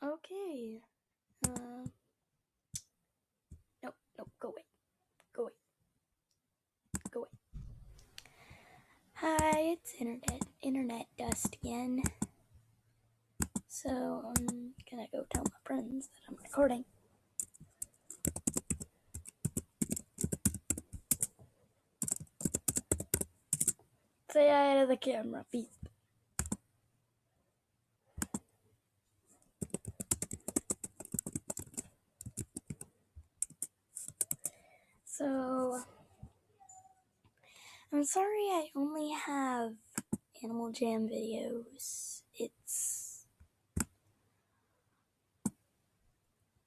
Okay. Nope, go away. Go away. Hi, it's internet dust again. So, I'm gonna go tell my friends that I'm recording. Say hi to the camera, please. So, I'm sorry I only have Animal Jam videos.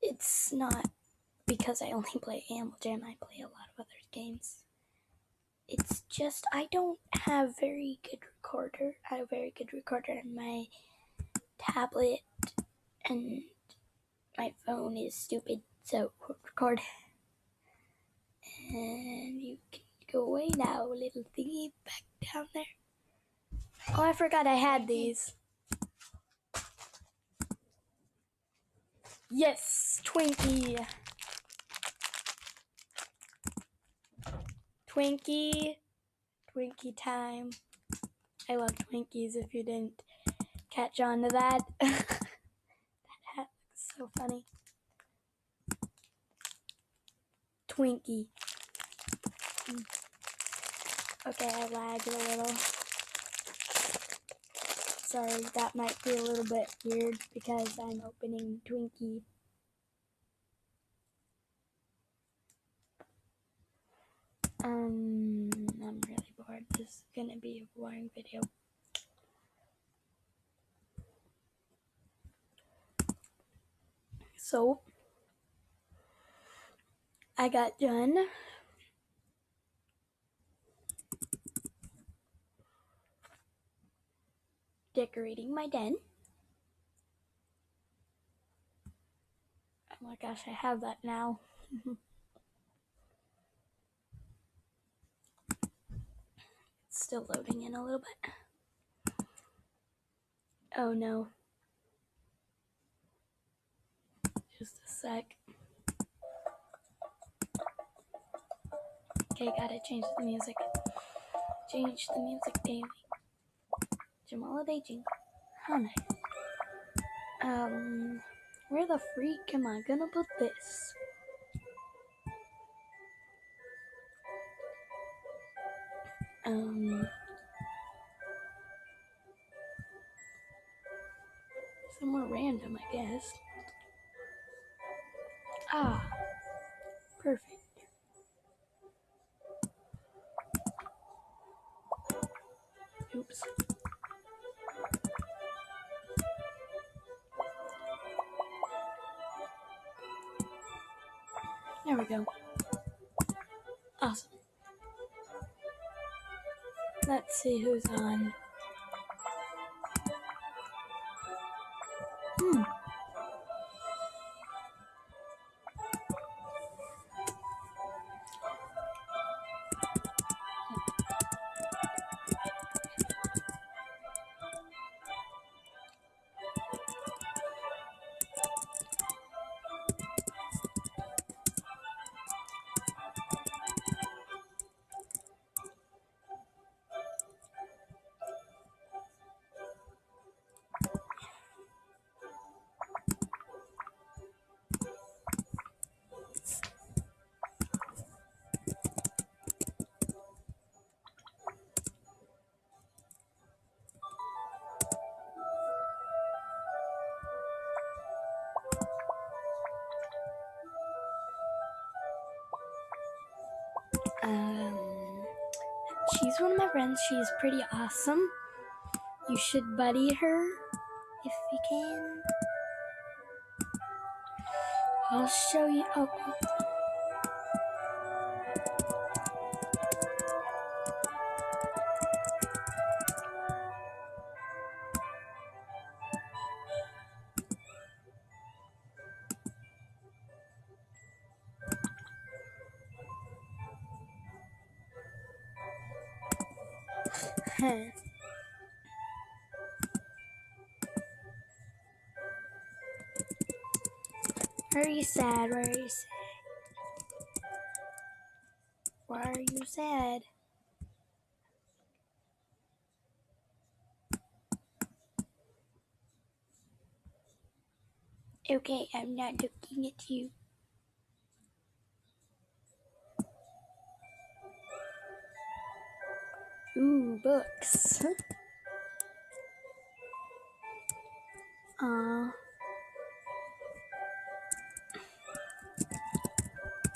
It's not because I only play Animal Jam, I play a lot of other games. It's just I don't have a very good recorder. I have a very good recorder on my tablet, and my phone is stupid, so record. And you can go away now, little thingy back down there. Oh, I forgot I had these. Yes, Twinkie. Twinkie time. I love Twinkies if you didn't catch on to that. That hat looks so funny. Twinkie. Okay, I lagged a little. Sorry, that might be a little bit weird because I'm opening Twinkie. I'm really bored. This is gonna be a boring video. So, I got done decorating my den. Oh my gosh, I have that now. It's still loading in a little bit. Oh no. Just a sec. Okay, gotta change the music. Change the music daily. Holiday jingle. How nice. Where the freak am I gonna put this? Somewhere random, I guess. Ah, perfect. Oops. There we go. Awesome. Let's see who's on. She's one of my friends. She's pretty awesome. You should buddy her if you can. I'll show you. Oh. Are you sad? Why are you sad? Why are you sad? Okay, I'm not looking at you. Ooh, books.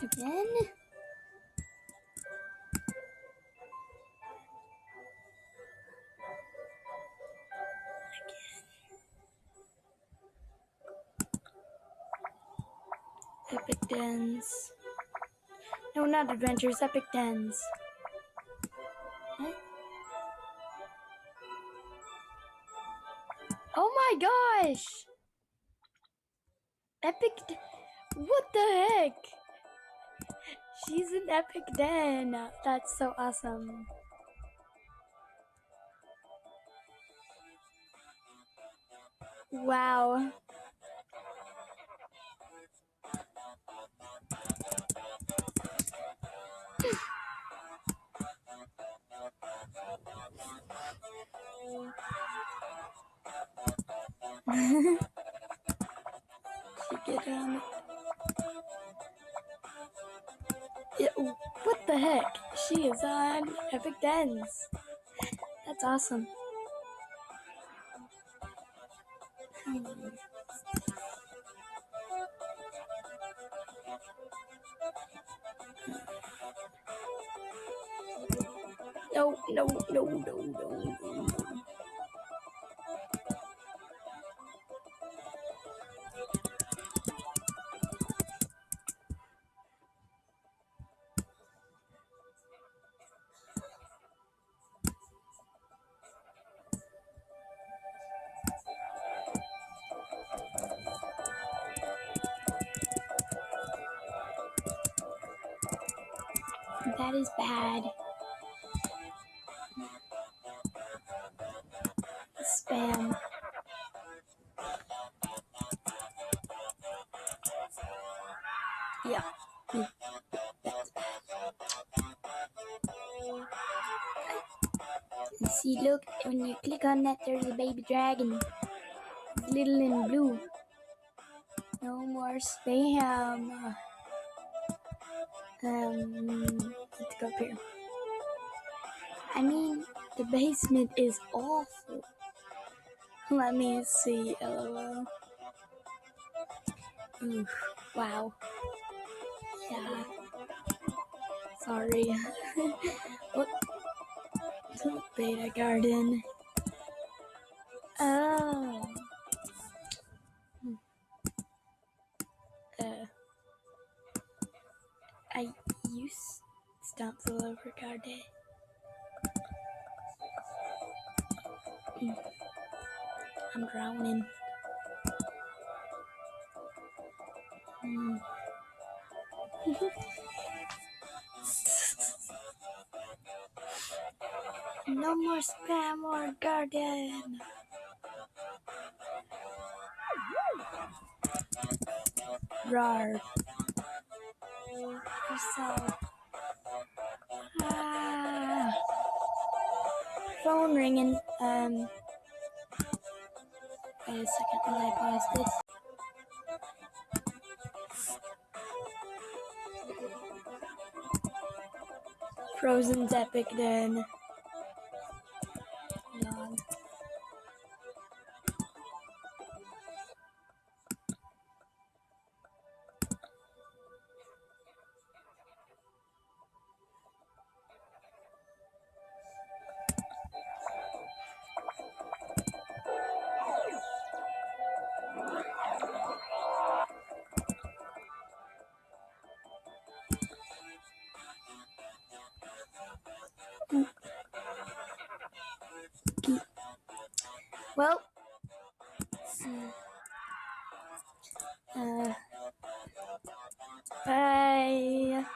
Again? Epic Dens. No, not Adventures, Epic Dens. What? Oh my gosh! What the heck? She's an Epic Den. That's so awesome. Wow. She get Yeah, what the heck? She is on Epic Dens. That's awesome. No, no, no, no, no, no. That is bad. Spam. Yeah. See, look, when you click on that, there's a baby dragon. It's little and blue. No more spam. Let's go up here. I mean, the basement is awful. Let me see. LOL. Oof. Wow. Yeah. Sorry. What? Beta garden. Oh. I use stumps all over garden. I'm drowning. No more spam or garden. Rar. Yourself. Phone ringing. Wait a second while I pause this. Frozen's Epic Den. Lol. Well, bye.